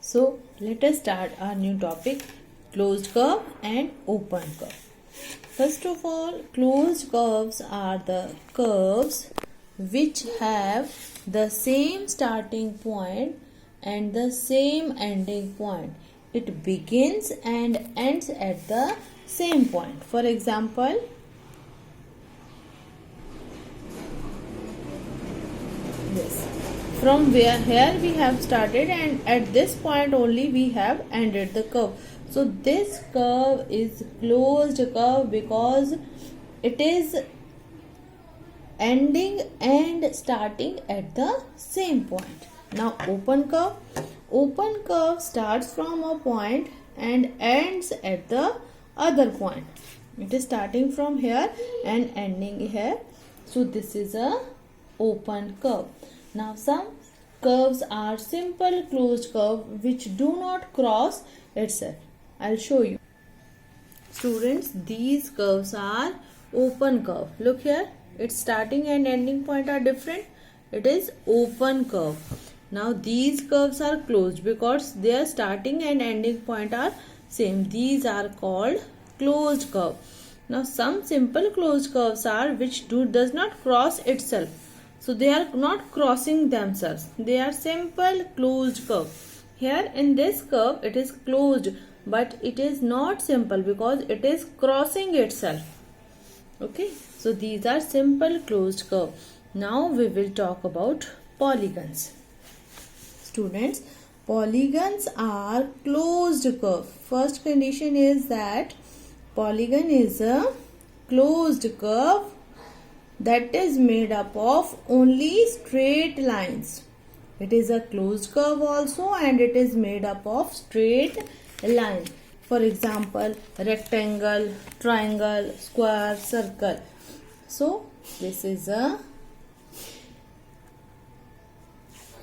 So let us start our new topic, closed curve and open curve. First of all, closed curves are the curves which have the same starting point and the same ending point. It begins and ends at the same point. For example, this. From where here we have started and at this point only we have ended the curve. So this curve is closed curve because it is ending and starting at the same point. Now open curve starts from a point and ends at the other point. It is starting from here and ending here. So this is a open curve. Now some curves are simple closed curve which do not cross itself. I'll show you. Students, these curves are open curve. Look here, its starting and ending point are different. It is open curve. Now these curves are closed because their starting and ending point are same. These are called closed curve. Now some simple closed curves are which does not cross itself. So they are not crossing themselves. They are simple closed curve. Here in this curve it is closed, but it is not simple because it is crossing itself. Okay. So these are simple closed curve. Now we will talk about polygons. Students, polygons are closed curve. First condition is that polygon is a closed curve that is made up of only straight lines. It is a closed curve also and it is made up of straight lines. For example, rectangle, triangle, square, circle. So this is a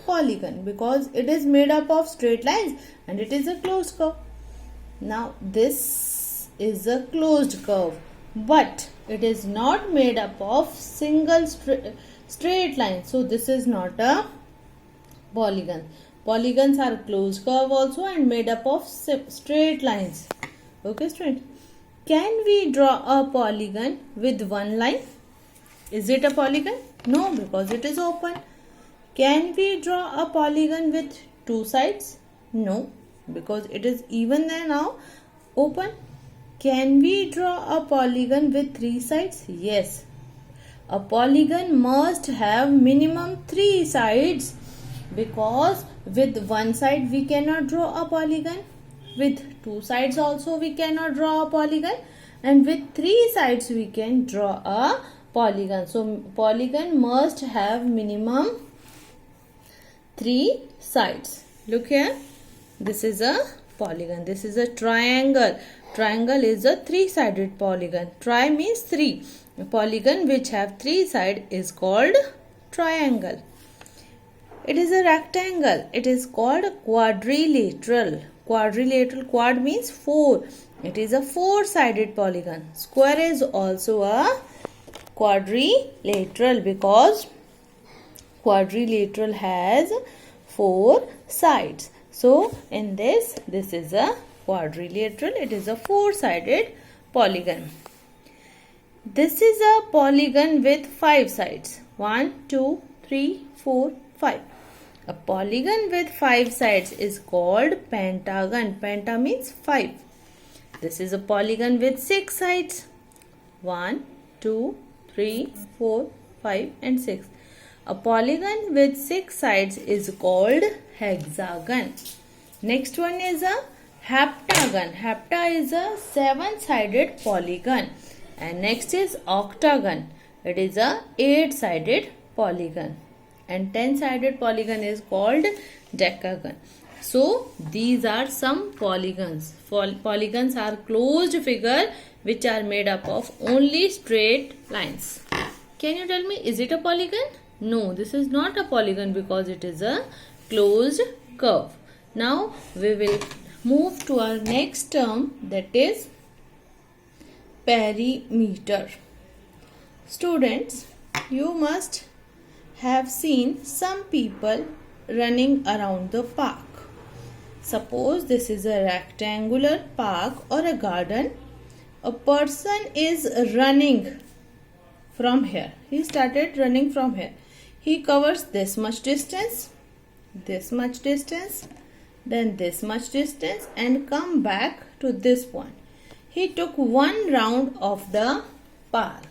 polygon because it is made up of straight lines and it is a closed curve. Now this is a closed curve, but it is not made up of single straight line. So this is not a polygon. Polygons are closed curve also and made up of straight lines. Okay, students. Can we draw a polygon with one line? Is it a polygon? No, because it is open. Can we draw a polygon with two sides? No, because it is even there now open. Can we draw a polygon with three sides? Yes. A polygon must have minimum three sides because with one side we cannot draw a polygon. With two sides also we cannot draw a polygon. And with three sides we can draw a polygon. So polygon must have minimum three sides. Look here. This is a polygon. This is a triangle. Triangle is a three-sided polygon. Tri means three. A polygon which have three sides is called triangle. It is a rectangle. It is called quadrilateral. Quadrilateral, quad means four. It is a four-sided polygon. Square is also a quadrilateral because quadrilateral has four sides. So in this is a quadrilateral. It is a four-sided polygon. This is a polygon with five sides. 1, 2, 3, 4, 5. A polygon with five sides is called pentagon. Penta means five. This is a polygon with six sides. 1, 2, 3, 4, 5 and 6. A polygon with six sides is called hexagon. Next one is a heptagon. Hepta is a seven-sided polygon. And next is octagon. It is a eight-sided polygon. And 10-sided polygon is called decagon. So these are some polygons. Polygons are closed figure which are made up of only straight lines. Can you tell me, is it a polygon? No, this is not a polygon because it is a closed curve. Now we will move to our next term, that is perimeter. Students, you must have seen some people running around the park. Suppose this is a rectangular park or a garden. A person is running from here. He started running from here. He covers this much distance, then this much distance, and come back to this point. He took one round of the park.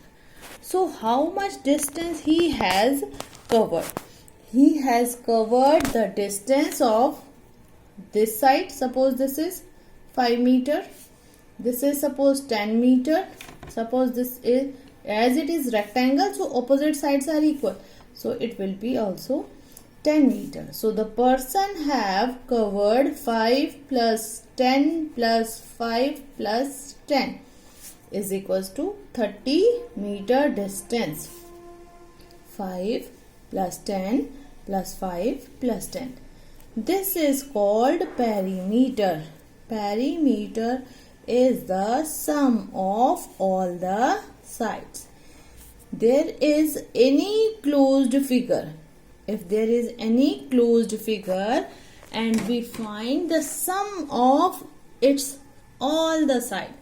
So how much distance he has covered? He has covered the distance of this side. Suppose this is 5 meter. This is suppose 10 meter. Suppose this is, as it is rectangle, so opposite sides are equal. So it will be also 10 meter. So the person have covered 5 plus 10 plus 5 plus 10 is equals to 30 meter distance. 5 plus 10 plus 5 plus 10. This is called perimeter. Perimeter is the sum of all the sides. There is any closed figure. If there is any closed figure and we find the sum of its all the sides.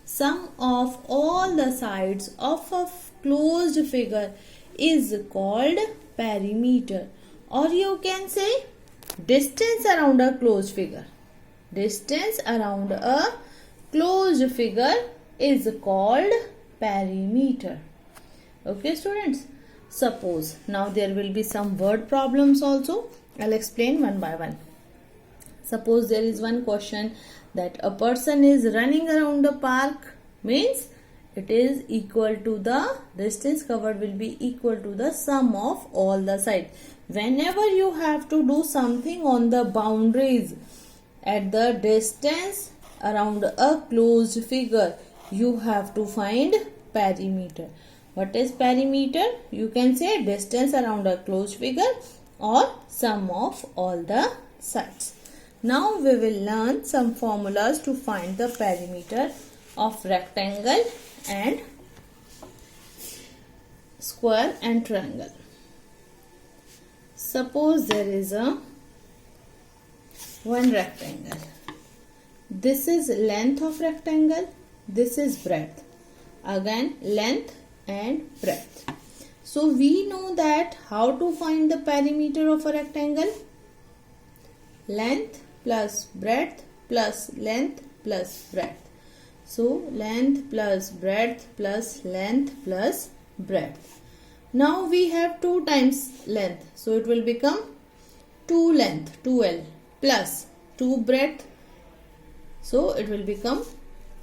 Sum of all the sides of a closed figure is called perimeter, or you can say distance around a closed figure. Distance around a closed figure is called perimeter. Okay students, suppose now there will be some word problems also. I'll explain one by one. Suppose there is one question that a person is running around the park, means it is equal to the distance covered will be equal to the sum of all the sides. Whenever you have to do something on the boundaries at the distance around a closed figure, you have to find perimeter. What is perimeter? You can say distance around a closed figure or sum of all the sides. Now we will learn some formulas to find the perimeter of rectangle and square and triangle. Suppose there is one rectangle. This is length of rectangle. This is breadth. Again length and breadth. So we know that how to find the perimeter of a rectangle. Length plus breadth plus length plus breadth. So length plus breadth plus length plus breadth. Now we have 2 times length. So it will become 2 length, 2L plus 2 breadth. So it will become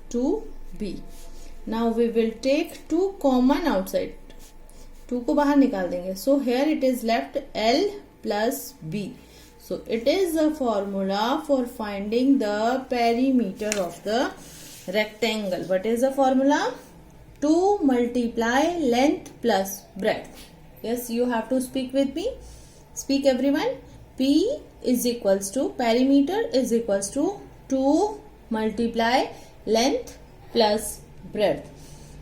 2B. Now we will take 2 common outside. 2 को बाहर निकाल देंगे. So here it is left L plus B. So it is a formula for finding the perimeter of the rectangle. What is the formula? 2 multiply length plus breadth. Yes, you have to speak with me. Speak everyone. P is equals to, perimeter is equals to 2 multiply length plus breadth.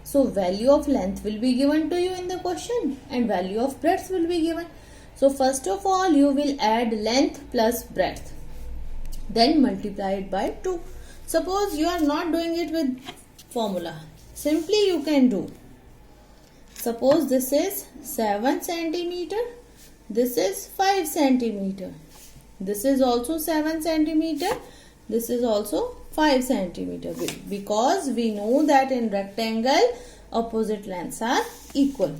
So value of length will be given to you in the question and value of breadth will be given. So first of all you will add length plus breadth, then multiply it by 2. Suppose you are not doing it with formula, simply you can do. Suppose this is 7 centimeter, this is 5 centimeter, this is also 7 centimeter, this is also 5 centimeter, because we know that in rectangle opposite lengths are equal.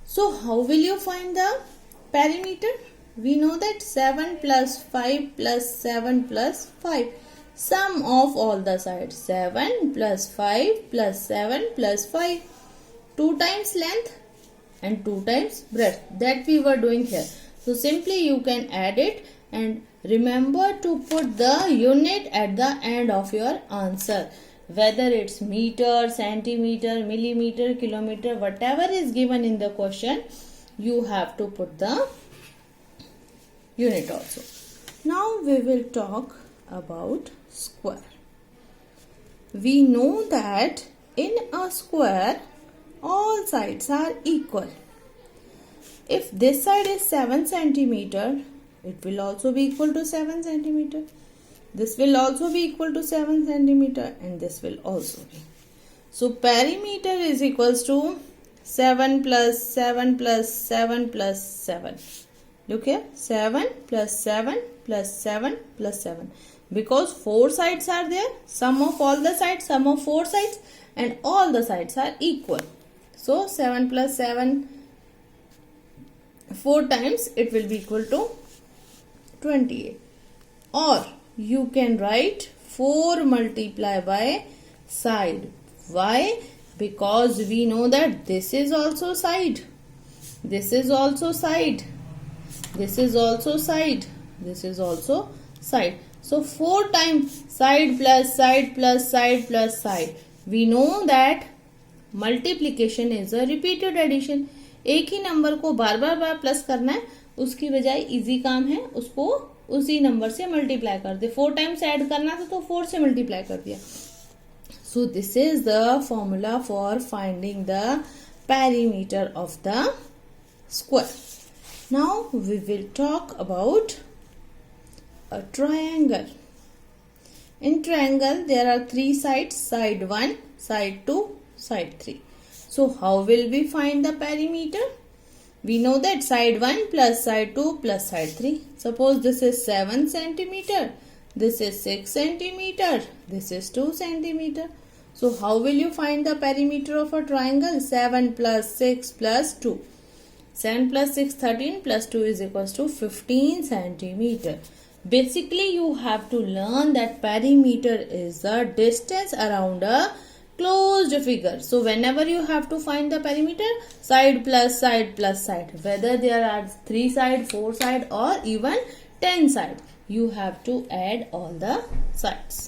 So how will you find the perimeter? We know that 7 plus 5 plus 7 plus 5. Sum of all the sides. 7 plus 5 plus 7 plus 5. 2 times length and 2 times breadth. That we were doing here. So simply you can add it and remember to put the unit at the end of your answer. Whether it's meter, centimeter, millimeter, kilometer, whatever is given in the question, you have to put the unit also. Now we will talk about square. We know that in a square all sides are equal. If this side is 7 centimeter, it will also be equal to 7 centimeter. This will also be equal to 7 centimeter and this will also be. So perimeter is equals to 7 plus 7 plus 7 plus 7. Look here, 7 plus 7 plus 7 plus 7. Because 4 sides are there, sum of all the sides, sum of 4 sides, and all the sides are equal. So 7 plus 7 4 times, it will be equal to 28. Or you can write 4 multiplied by side. Why? Because we know that this is also side. This is also side. This is also side. This is also side. So 4 times side plus side plus side plus side. We know that multiplication is a repeated addition. एक ही number को बार बार plus करना है, उसकी बजाय easy काम है, उसको उसी नंबर से मल्टीप्लाई कर दे. 4 टाइम्स ऐड करना था तो 4 से मल्टीप्लाई कर दिया. So this is the formula for finding the perimeter of the square. Now we will talk about a triangle. In triangle there are 3 sides, side 1, side 2, side 3. So how will we find the perimeter? We know that side 1 plus side 2 plus side 3. Suppose this is 7 centimeter. This is 6 centimeter. This is 2 centimeter. So how will you find the perimeter of a triangle? 7 plus 6 plus 2. 7 plus 6, 13 plus 2 is equals to 15 centimeter. Basically, you have to learn that perimeter is the distance around a closed figure. So whenever you have to find the perimeter, side plus side plus side. Whether there are 3 side, 4 side or even 10 side. You have to add all the sides.